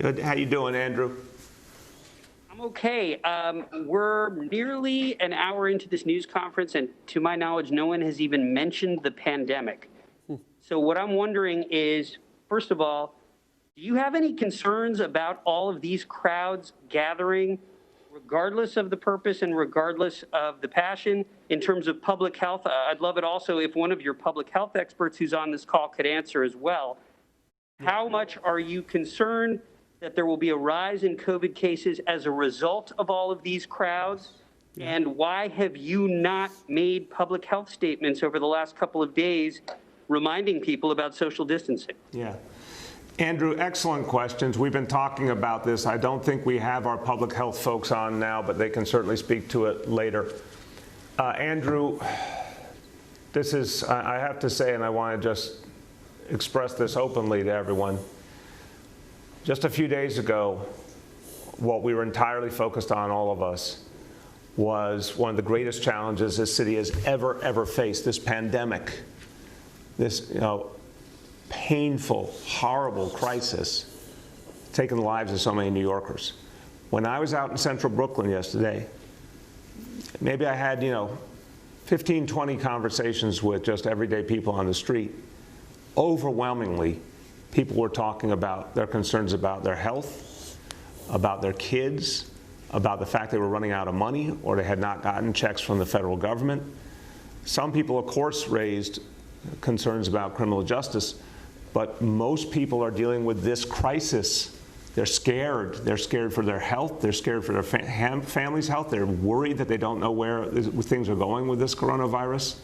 Good. How you doing, Andrew? I'm okay. We're nearly an hour into this news conference, and to my knowledge, no one has even mentioned the pandemic. So what I'm wondering is, first of all, do you have any concerns about all of these crowds gathering, regardless of the purpose and regardless of the passion, in terms of public health? I'd love it also if one of your public health experts who's on this call could answer as well. How much are you concerned that there will be a rise in COVID cases as a result of all of these crowds? And why have you not made public health statements over the last couple of days reminding people about social distancing? Yeah. Andrew, excellent questions. We've been talking about this. I don't think we have our public health folks on now, but they can certainly speak to it later. Andrew, this is, I have to say, and I want to just express this openly to everyone. Just a few days ago, what we were entirely focused on, all of us, was one of the greatest challenges this city has ever faced, this pandemic, this painful, horrible crisis taking the lives of so many New Yorkers. When I was out in central Brooklyn yesterday, maybe I had 15, 20 conversations with just everyday people on the street. Overwhelmingly, people were talking about their concerns about their health, about their kids, about the fact they were running out of money or they had not gotten checks from the federal government. Some people, of course, raised concerns about criminal justice, but most people are dealing with this crisis. They're scared. They're scared for their health. They're scared for their family's health. They're worried that they don't know where things are going with this coronavirus.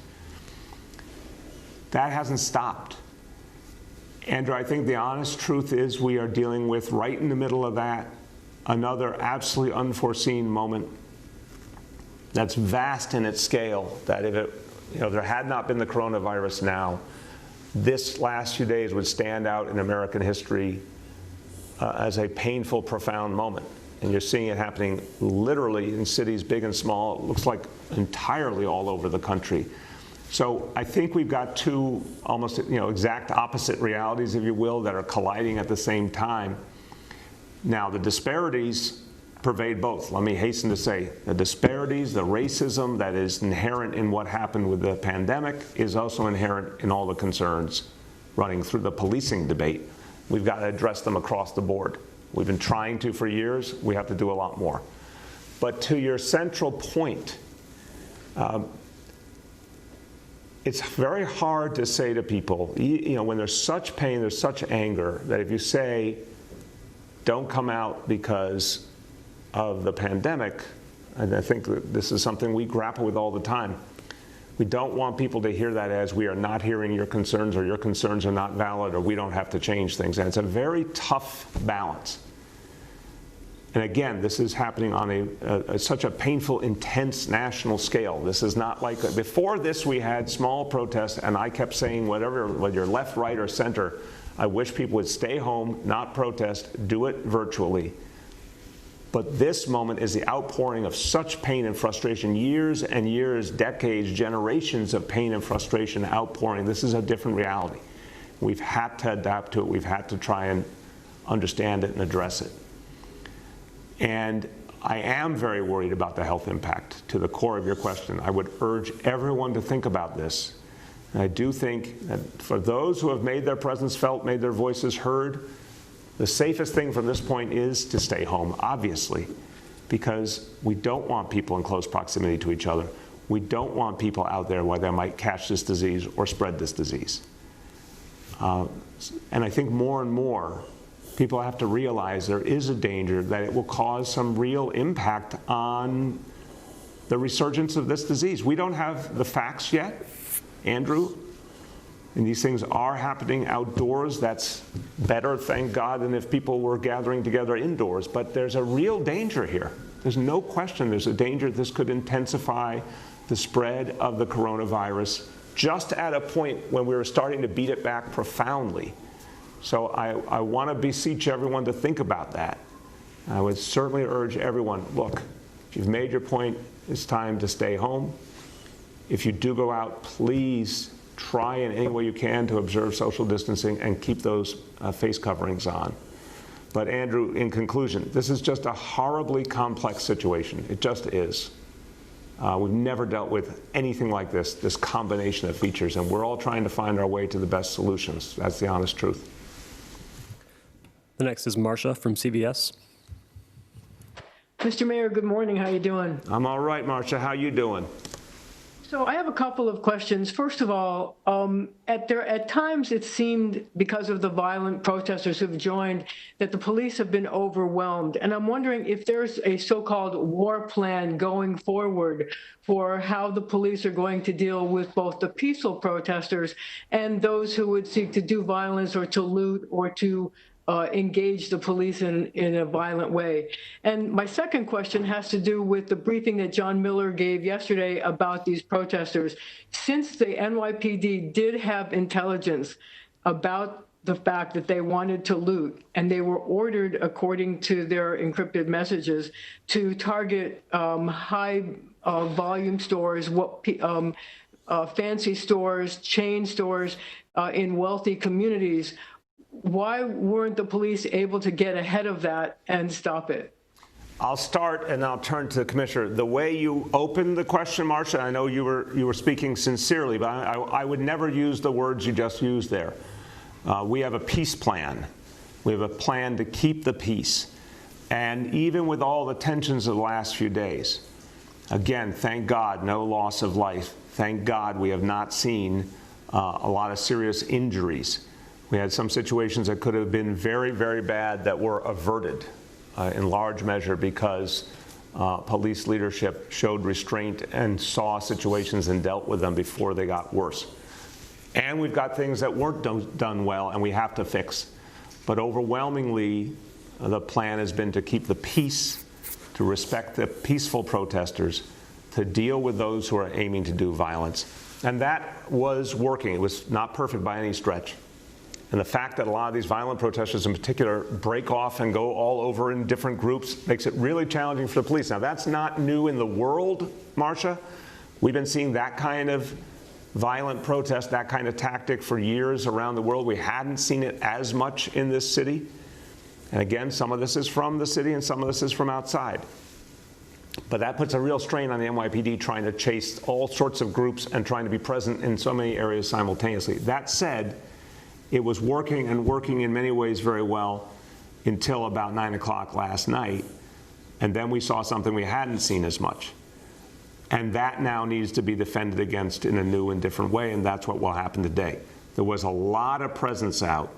That hasn't stopped. Andrew, I think the honest truth is we are dealing with, right in the middle of that, another absolutely unforeseen moment that's vast in its scale, that if there had not been the coronavirus now, this last few days would stand out in American history as a painful, profound moment. And you're seeing it happening literally in cities big and small. It looks like entirely all over the country. So I think we've got two almost exact opposite realities, if you will, that are colliding at the same time. Now, the disparities pervade both. Let me hasten to say the disparities, the racism that is inherent in what happened with the pandemic is also inherent in all the concerns running through the policing debate. We've got to address them across the board. We've been trying to for years. We have to do a lot more. But to your central point, it's very hard to say to people, when there's such pain, there's such anger, that if you say, don't come out because of the pandemic, and I think that this is something we grapple with all the time, we don't want people to hear that as we are not hearing your concerns, or your concerns are not valid, or we don't have to change things. And it's a very tough balance. And again, this is happening on such a painful, intense national scale. This is not like, before this we had small protests, and I kept saying, whether you're left, right, or center, I wish people would stay home, not protest, do it virtually. But this moment is the outpouring of such pain and frustration, years and years, decades, generations of pain and frustration outpouring. This is a different reality. We've had to adapt to it. We've had to try and understand it and address it. And I am very worried about the health impact. To the core of your question, I would urge everyone to think about this. And I do think that for those who have made their presence felt, made their voices heard, the safest thing from this point is to stay home, obviously, because we don't want people in close proximity to each other. We don't want people out there where they might catch this disease or spread this disease. And I think more and more, people have to realize there is a danger that it will cause some real impact on the resurgence of this disease. We don't have the facts yet, Andrew, and these things are happening outdoors. That's better, thank God, than if people were gathering together indoors. But there's a real danger here. There's no question there's a danger this could intensify the spread of the coronavirus just at a point when we were starting to beat it back profoundly. So I want to beseech everyone to think about that. I would certainly urge everyone, look, if you've made your point, it's time to stay home. If you do go out, please try in any way you can to observe social distancing and keep those face coverings on. But Andrew, in conclusion, this is just a horribly complex situation. It just is. We've never dealt with anything like this combination of features, and we're all trying to find our way to the best solutions. That's the honest truth. The next is Marcia from CBS. Mr. Mayor, good morning. How you doing? I'm all right, Marcia. How you doing? So I have a couple of questions. First of all, at times it seemed, because of the violent protesters who've joined, that the police have been overwhelmed. And I'm wondering if there's a so-called war plan going forward for how the police are going to deal with both the peaceful protesters and those who would seek to do violence or to loot or to engage the police in a violent way. And my second question has to do with the briefing that John Miller gave yesterday about these protesters. Since the NYPD did have intelligence about the fact that they wanted to loot, and they were ordered, according to their encrypted messages, to target high volume stores, fancy stores, chain stores in wealthy communities, why weren't the police able to get ahead of that and stop it? I'll start and I'll turn to the Commissioner. The way you opened the question, Marcia, I know you were speaking sincerely, but I would never use the words you just used there. We have a peace plan. We have a plan to keep the peace. And even with all the tensions of the last few days, again, thank God, no loss of life. Thank God we have not seen a lot of serious injuries. We had some situations that could have been very, very bad that were averted in large measure because police leadership showed restraint and saw situations and dealt with them before they got worse. And we've got things that weren't done well and we have to fix. But overwhelmingly, the plan has been to keep the peace, to respect the peaceful protesters, to deal with those who are aiming to do violence. And that was working. It was not perfect by any stretch. And the fact that a lot of these violent protesters in particular break off and go all over in different groups makes it really challenging for the police. Now, that's not new in the world, Marcia. We've been seeing that kind of violent protest, that kind of tactic for years around the world. We hadn't seen it as much in this city. And again, some of this is from the city and some of this is from outside. But that puts a real strain on the NYPD trying to chase all sorts of groups and trying to be present in so many areas simultaneously. That said, it was working and working in many ways very well until about 9 o'clock last night. And then we saw something we hadn't seen as much. And that now needs to be defended against in a new and different way, and that's what will happen today. There was a lot of presence out,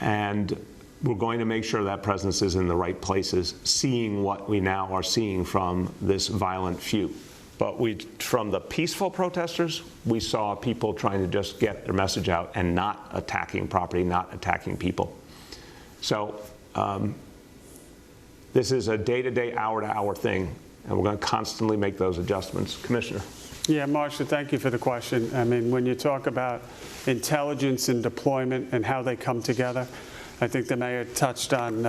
and we're going to make sure that presence is in the right places, seeing what we now are seeing from this violent few. But from the peaceful protesters, we saw people trying to just get their message out and not attacking property, not attacking people. So this is a day-to-day, hour-to-hour thing, and we're going to constantly make those adjustments. Commissioner. Yeah, Marcia, thank you for the question. I mean, when you talk about intelligence and deployment and how they come together, I think the mayor touched on